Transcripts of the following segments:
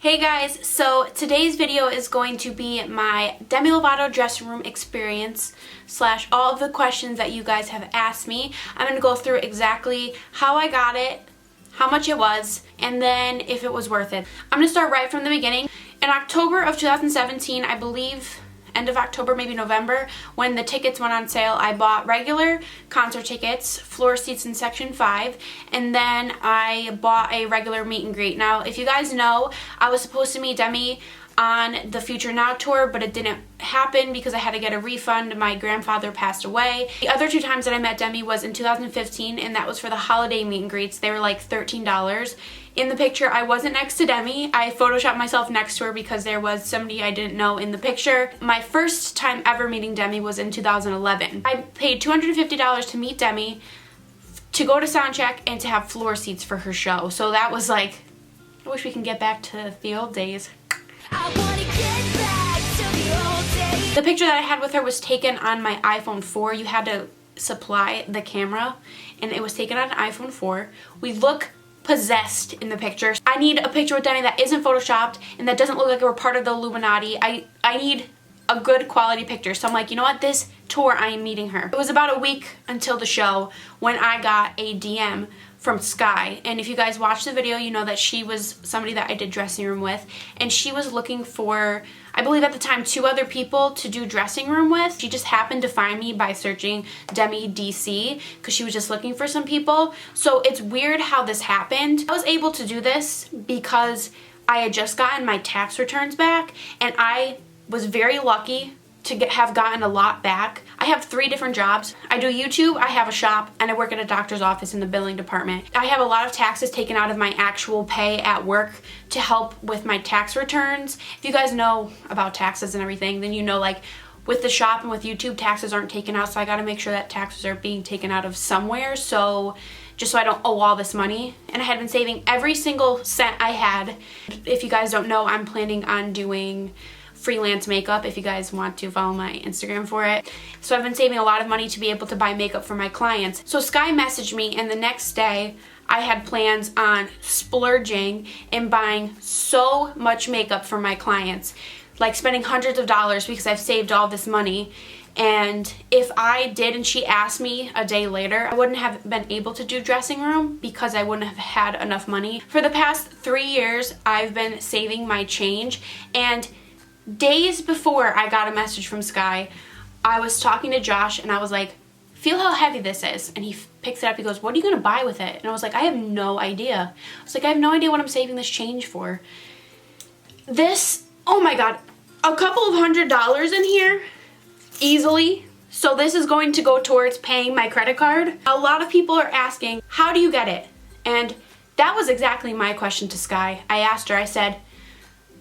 Hey guys, so today's video is going to be my Demi Lovato dressing room experience / all of the questions that you guys have asked me. I'm going to go through exactly how I got it, how much it was, and then if it was worth it. I'm going to start right from the beginning. In October of 2017, I believe, end of October, maybe November, when the tickets went on sale, I bought regular concert tickets, floor seats in section 5, and then I bought a regular meet and greet. Now, if you guys know, I was supposed to meet Demi on the Future Now tour, but it didn't happen because I had to get a refund. My grandfather passed away. The other two times that I met Demi was in 2015, and that was for the holiday meet and greets. They were like $13. In the picture, I wasn't next to Demi. I photoshopped myself next to her because there was somebody I didn't know in the picture. My first time ever meeting Demi was in 2011. I paid $250 to meet Demi, to go to soundcheck, and to have floor seats for her show. So that was like, I wish we can get back to the old days. I wanna get back to the old days. The picture that I had with her was taken on my iPhone 4. You had to supply the camera, and it was taken on an iPhone 4. We look possessed in the picture. I need a picture with Demi that isn't photoshopped and that doesn't look like we're part of the Illuminati. I need a good quality picture. So I'm like, you know what, this tour I am meeting her. It was about a week until the show when I got a DM from Sky, and if you guys watched the video, you know that she was somebody that I did dressing room with, and she was looking for, I believe at the time, 2 other people to do dressing room with. She just happened to find me by searching Demi DC because she was just looking for some people. So it's weird how this happened. I was able to do this because I had just gotten my tax returns back, and I was very lucky to have gotten a lot back. I have 3 different jobs. I do YouTube, I have a shop, and I work at a doctor's office in the billing department. I have a lot of taxes taken out of my actual pay at work to help with my tax returns. If you guys know about taxes and everything, then you know, like, with the shop and with YouTube, taxes aren't taken out, so I gotta make sure that taxes are being taken out of somewhere, so just so I don't owe all this money. And I had been saving every single cent I had. If you guys don't know, I'm planning on doing freelance makeup, if you guys want to follow my Instagram for it. So I've been saving a lot of money to be able to buy makeup for my clients. So Sky messaged me, and the next day I had plans on splurging and buying so much makeup for my clients, like spending hundreds of dollars because I've saved all this money. And if I did and she asked me a day later, I wouldn't have been able to do dressing room because I wouldn't have had enough money. For the past 3 years, I've been saving my change, and days before I got a message from Sky, I was talking to Josh and I was like, feel how heavy this is. And he picks it up, he goes, what are you gonna buy with it? And I was like, I have no idea. I was like, I have no idea what I'm saving this change for. This, oh my God, a couple of $100s in here, easily. So this is going to go towards paying my credit card. A lot of people are asking, how do you get it? And that was exactly my question to Sky. I asked her, I said,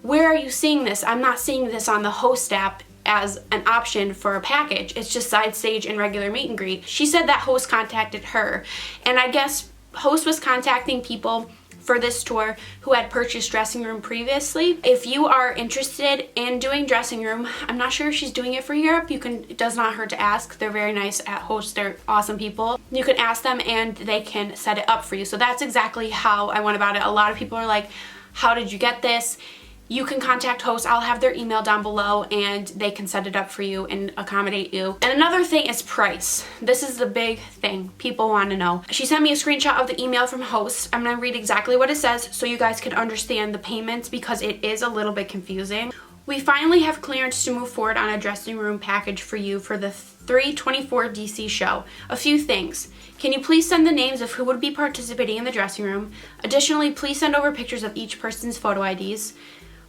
where are you seeing this? I'm not seeing this on the Host app as an option for a package. It's just side stage and regular meet and greet. She said that Host contacted her, and I guess Host was contacting people for this tour who had purchased dressing room previously. If you are interested in doing dressing room, I'm not sure if she's doing it for Europe. It does not hurt to ask. They're very nice at Host. They're awesome people. You can ask them and they can set it up for you. So that's exactly how I went about it. A lot of people are like, how did you get this? You can contact Host. I'll have their email down below and they can set it up for you and accommodate you. And another thing is price. This is the big thing people want to know. She sent me a screenshot of the email from Host. I'm going to read exactly what it says so you guys can understand the payments because it is a little bit confusing. We finally have clearance to move forward on a dressing room package for you for the 3/24 DC show. A few things. Can you please send the names of who would be participating in the dressing room? Additionally, please send over pictures of each person's photo IDs.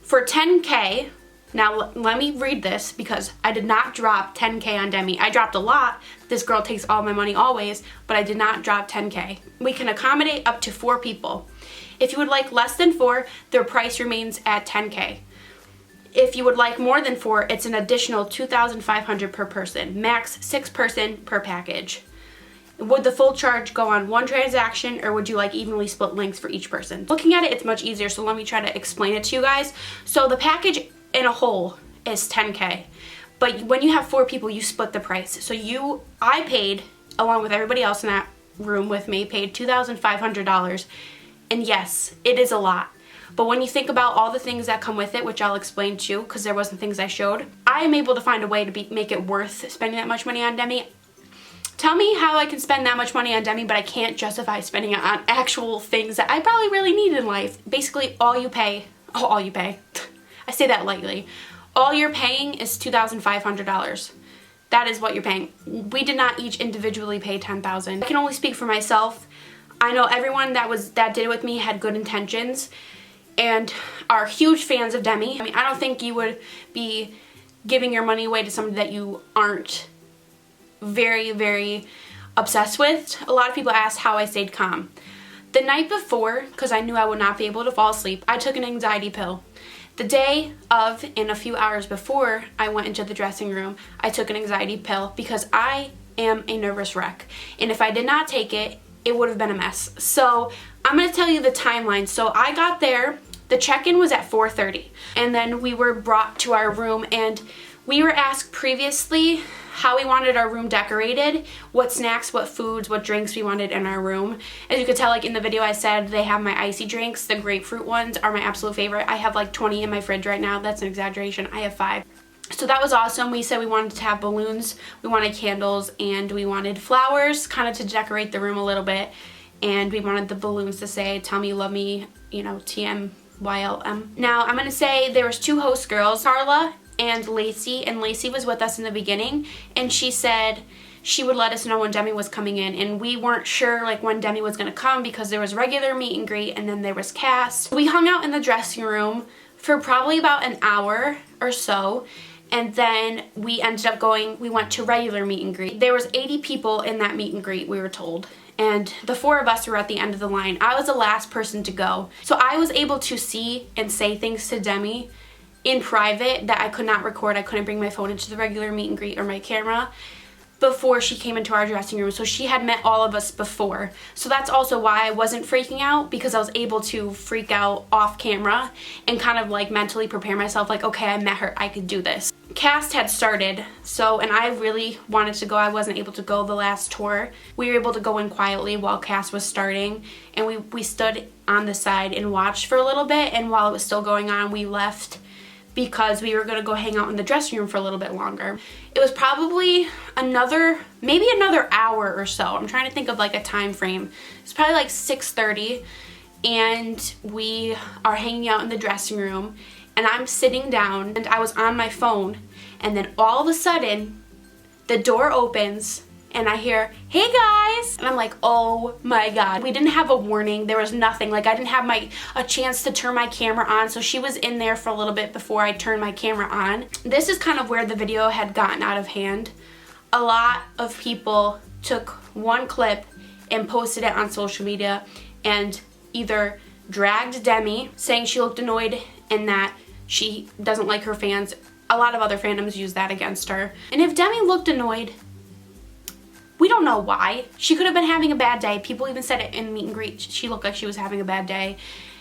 For 10K, now let me read this because I did not drop 10K on Demi. I dropped a lot. This girl takes all my money always, but I did not drop 10K. We can accommodate up to 4 people. If you would like less than 4, their price remains at 10K. If you would like more than 4, it's an additional $2,500 per person, max 6 person per package. Would the full charge go on one transaction, or would you like evenly split links for each person? Looking at it, it's much easier, so let me try to explain it to you guys. So the package in a whole is 10K, but when you have 4 people, you split the price. So I paid, along with everybody else in that room with me, paid $2,500, and yes, it is a lot. But when you think about all the things that come with it, which I'll explain too, because there wasn't things I showed, I am able to find a way to make it worth spending that much money on Demi. Tell me how I can spend that much money on Demi, but I can't justify spending it on actual things that I probably really need in life. Basically, all you pay, I say that lightly, all you're paying is $2,500. That is what you're paying. We did not each individually pay $10,000. I can only speak for myself. I know everyone that did it with me had good intentions and are huge fans of Demi. I mean, I don't think you would be giving your money away to somebody that you aren't very, very obsessed with. A lot of people ask how I stayed calm. The night before, because I knew I would not be able to fall asleep, I took an anxiety pill. The day of and a few hours before I went into the dressing room, I took an anxiety pill because I am a nervous wreck. And if I did not take it, it would have been a mess. So I'm going to tell you the timeline. So I got there, the check-in was at 4:30, and then we were brought to our room, and we were asked previously how we wanted our room decorated, what snacks, what foods, what drinks we wanted in our room. As you could tell, like in the video I said, they have my icy drinks. The grapefruit ones are my absolute favorite. I have like 20 in my fridge right now. That's an exaggeration. I have 5. So that was awesome. We said we wanted to have balloons, we wanted candles, and we wanted flowers kind of to decorate the room a little bit. And we wanted the balloons to say, "Tell me you love me," you know, TMYLM. Now I'm going to say there was 2 host girls, Carla and Lacey was with us in the beginning, and she said she would let us know when Demi was coming in, and we weren't sure like when Demi was going to come because there was regular meet and greet and then there was cast. We hung out in the dressing room for probably about an hour or so, and then we ended up we went to regular meet and greet. There was 80 people in that meet and greet, we were told, and the 4 of us were at the end of the line. I was the last person to go, so I was able to see and say things to Demi in private that I could not record. I couldn't bring my phone into the regular meet and greet or my camera before she came into our dressing room. So she had met all of us before. So that's also why I wasn't freaking out, because I was able to freak out off camera and kind of like mentally prepare myself like, okay, I met her, I could do this. Cast had started, and I really wanted to go. I wasn't able to go the last tour. We were able to go in quietly while cast was starting, and we stood on the side and watched for a little bit, and while it was still going on, we left because we were going to go hang out in the dressing room for a little bit longer. It was probably maybe another hour or so. I'm trying to think of like a time frame. It's probably like 6:30, and we are hanging out in the dressing room, and I'm sitting down, and I was on my phone, and then all of a sudden the door opens and I hear, "Hey guys," and I'm like, oh my god. We didn't have a warning. There was nothing. Like, I didn't have a chance to turn my camera on, so she was in there for a little bit before I turned my camera on. This is kind of where the video had gotten out of hand. A lot of people took one clip and posted it on social media and either dragged Demi, saying she looked annoyed and that she doesn't like her fans. A lot of other fandoms use that against her. And if Demi looked annoyed, we don't know why. She could have been having a bad day. People even said it in meet and greet. She looked like she was having a bad day.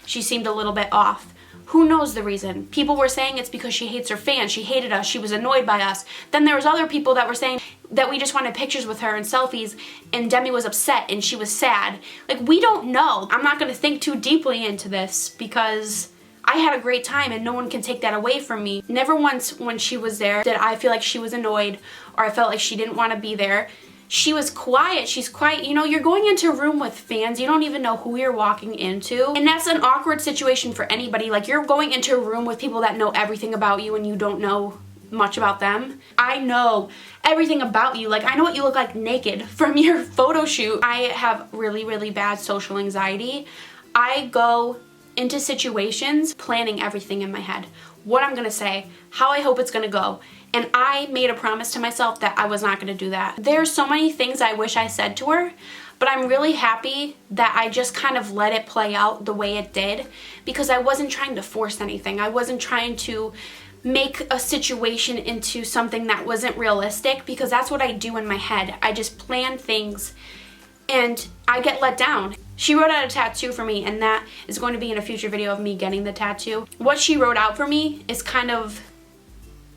She seemed a little bit off. Who knows the reason? People were saying it's because she hates her fans. She hated us. She was annoyed by us. Then there was other people that were saying that we just wanted pictures with her and selfies, and Demi was upset and she was sad. Like, we don't know. I'm not going to think too deeply into this because I had a great time and no one can take that away from me. Never once when she was there did I feel like she was annoyed or I felt like she didn't want to be there. She was quiet. She's quiet. You know, you're going into a room with fans. You don't even know who you're walking into. And that's an awkward situation for anybody. Like, you're going into a room with people that know everything about you and you don't know much about them. I know everything about you. Like, I know what you look like naked from your photo shoot. I have really, really bad social anxiety. I go into situations planning everything in my head. What I'm gonna say, how I hope it's gonna go. And I made a promise to myself that I was not gonna do that. There's so many things I wish I said to her, but I'm really happy that I just kind of let it play out the way it did, because I wasn't trying to force anything. I wasn't trying to make a situation into something that wasn't realistic, because that's what I do in my head. I just plan things and I get let down. She wrote out a tattoo for me, and that is going to be in a future video of me getting the tattoo. What she wrote out for me is kind of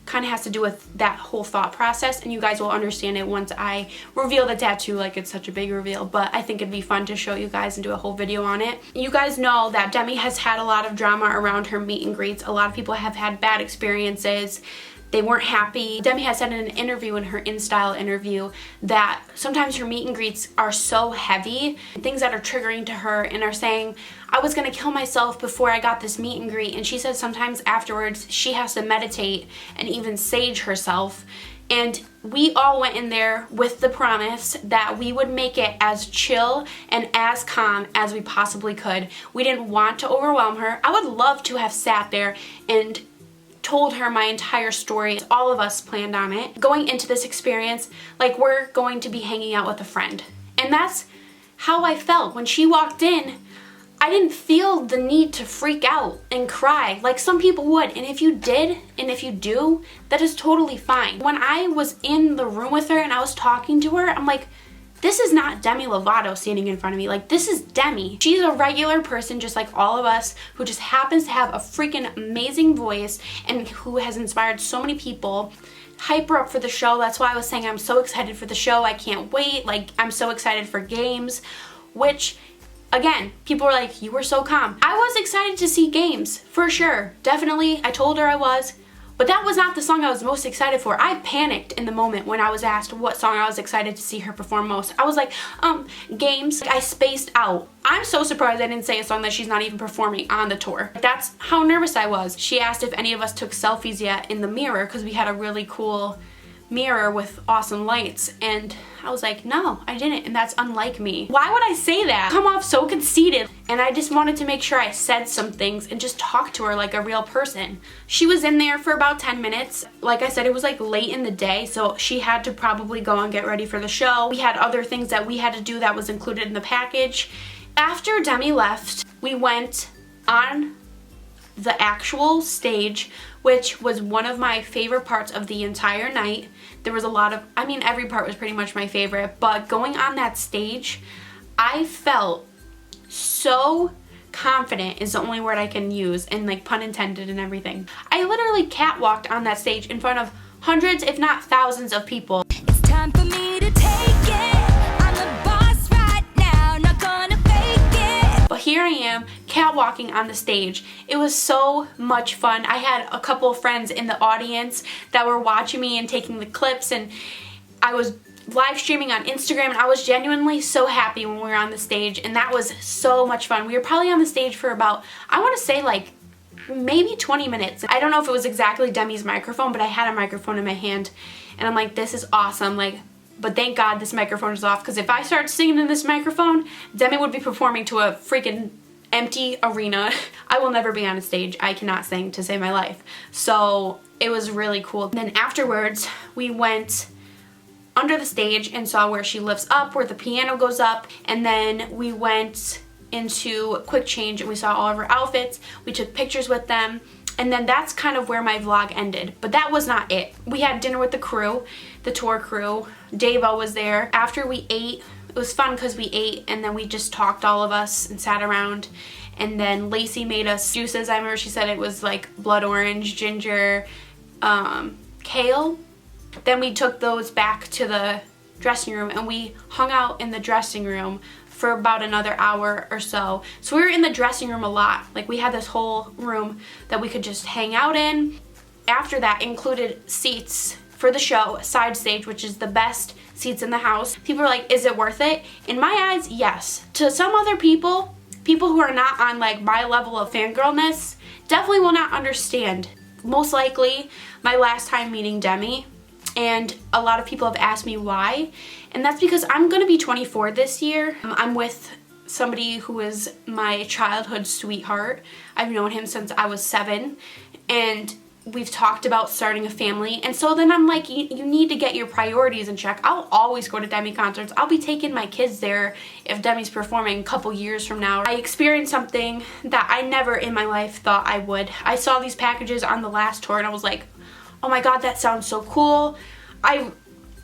kind of has to do with that whole thought process, and you guys will understand it once I reveal the tattoo. Like, it's such a big reveal, but I think it'd be fun to show you guys and do a whole video on it. You guys know that Demi has had a lot of drama around her meet and greets. A lot of people have had bad experiences. They weren't happy. Demi has said in an interview, in her InStyle interview, that sometimes her meet and greets are so heavy, things that are triggering to her, and are saying, I was gonna kill myself before I got this meet and greet. And she said sometimes afterwards she has to meditate and even sage herself. And we all went in there with the promise that we would make it as chill and as calm as we possibly could. We didn't want to overwhelm her. I would love to have sat there and told her my entire story. All of us planned on it. Going into this experience, like, we're going to be hanging out with a friend. And that's how I felt. When she walked in, I didn't feel the need to freak out and cry like some people would. And if you did, and if you do, that is totally fine. When I was in the room with her and I was talking to her, I'm like, this is not Demi Lovato standing in front of me. Like, this is Demi. She's a regular person just like all of us, who just happens to have a freaking amazing voice and who has inspired so many people. Hype her up for the show. That's why I was saying I'm so excited for the show. I can't wait. Like, I'm so excited for games, which, again, people were like, you were so calm. I was excited to see games, for sure. Definitely. I told her I was. But that was not the song I was most excited for. I panicked in the moment when I was asked what song I was excited to see her perform most. I was like, games. I spaced out. I'm so surprised I didn't say a song that she's not even performing on the tour. That's how nervous I was. She asked if any of us took selfies yet in the mirror, because we had a really cool mirror with awesome lights, and I was like, no, I didn't, and that's unlike me. Why would I say that? Come off so conceited. And I just wanted to make sure I said some things and just talk to her like a real person. She was in there for about 10 minutes. Like I said, it was like late in the day, so she had to probably go and get ready for the show. We had other things that we had to do that was included in the package. After Demi left, we went on the actual stage, which was one of my favorite parts of the entire night. There was a lot of, I mean, every part was pretty much my favorite, but going on that stage, I felt so confident is the only word I can use, and like pun intended and everything. I literally catwalked on that stage in front of hundreds, if not thousands of people. It's time for me to take it. I'm the boss right now, not gonna fake it. But here I am, catwalking on the stage. It was so much fun. I had a couple of friends in the audience that were watching me and taking the clips, and I was live streaming on Instagram, and I was genuinely so happy when we were on the stage, and that was so much fun. We were probably on the stage for about, I want to say, like maybe 20 minutes. I don't know if it was exactly Demi's microphone, but I had a microphone in my hand, and I'm like, this is awesome. Like, but thank God this microphone is off, because if I started singing in this microphone, Demi would be performing to a freaking empty arena. I will never be on a stage. I cannot sing to save my life. So it was really cool. Then afterwards, we went under the stage and saw where she lifts up, where the piano goes up, and then we went into a quick change and we saw all of her outfits. We took pictures with them, and then that's kind of where my vlog ended. But that was not it. We had dinner with the crew, the tour crew. Davo was there. After we ate, it was fun because we ate and then we just talked, all of us, and sat around. And then Lacey made us juices. I remember she said it was like blood orange, ginger, kale. Then we took those back to the dressing room and we hung out in the dressing room for about another hour or so. So we were in the dressing room a lot. Like, we had this whole room that we could just hang out in. After that included seats for the show, side stage, which is the best seats in the house. People are like, is it worth it? In my eyes, yes. To some other people who are not on like my level of fangirlness, definitely will not understand. Most likely my last time meeting Demi, and a lot of people have asked me why, and that's because I'm gonna be 24 this year. I'm with somebody who is my childhood sweetheart. I've known him since I was 7, and we've talked about starting a family, and so then I'm like, you need to get your priorities in check. I'll always go to Demi concerts. I'll be taking my kids there if Demi's performing a couple years from now. I experienced something that I never in my life thought I would. I saw these packages on the last tour and I was like, oh my God, that sounds so cool.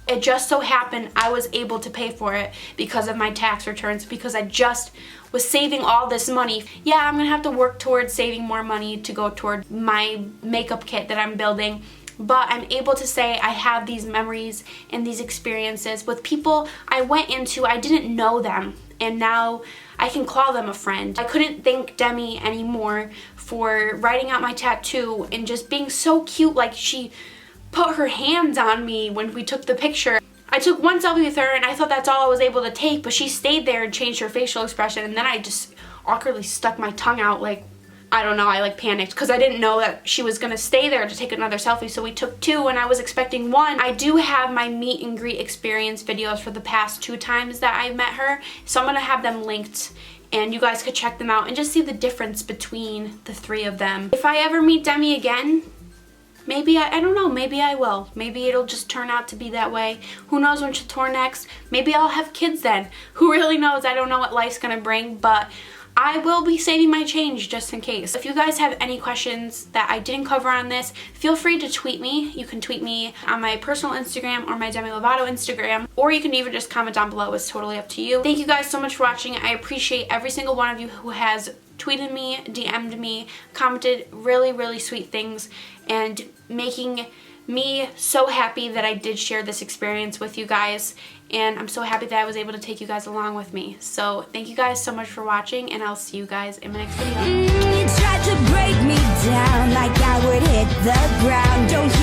It just so happened I was able to pay for it because of my tax returns, because I just was saving all this money. Yeah, I'm gonna have to work towards saving more money to go toward my makeup kit that I'm building, but I'm able to say I have these memories and these experiences with people I went into, I didn't know them, and now I can call them a friend. I couldn't thank Demi anymore for writing out my tattoo and just being so cute. Like, she put her hands on me when we took the picture. I took one selfie with her and I thought that's all I was able to take, but she stayed there and changed her facial expression, and then I just awkwardly stuck my tongue out like, I don't know, I like panicked because I didn't know that she was gonna stay there to take another selfie, so we took two and I was expecting one. I do have my meet and greet experience videos for the past 2 times that I met her, so I'm gonna have them linked and you guys could check them out and just see the difference between the 3 of them. If I ever meet Demi again, maybe I don't know, maybe I will. Maybe it'll just turn out to be that way. Who knows when she'll tour next? Maybe I'll have kids then. Who really knows? I don't know what life's gonna bring, but I will be saving my change just in case. If you guys have any questions that I didn't cover on this, feel free to tweet me. You can tweet me on my personal Instagram or my Demi Lovato Instagram, or you can even just comment down below. It's totally up to you. Thank you guys so much for watching. I appreciate every single one of you who has tweeted me, DM'd me, commented really, really sweet things, and making me so happy that I did share this experience with you guys, and I'm so happy that I was able to take you guys along with me. So thank you guys so much for watching, and I'll see you guys in my next video. You tried to break me down like I would hit the ground. Don't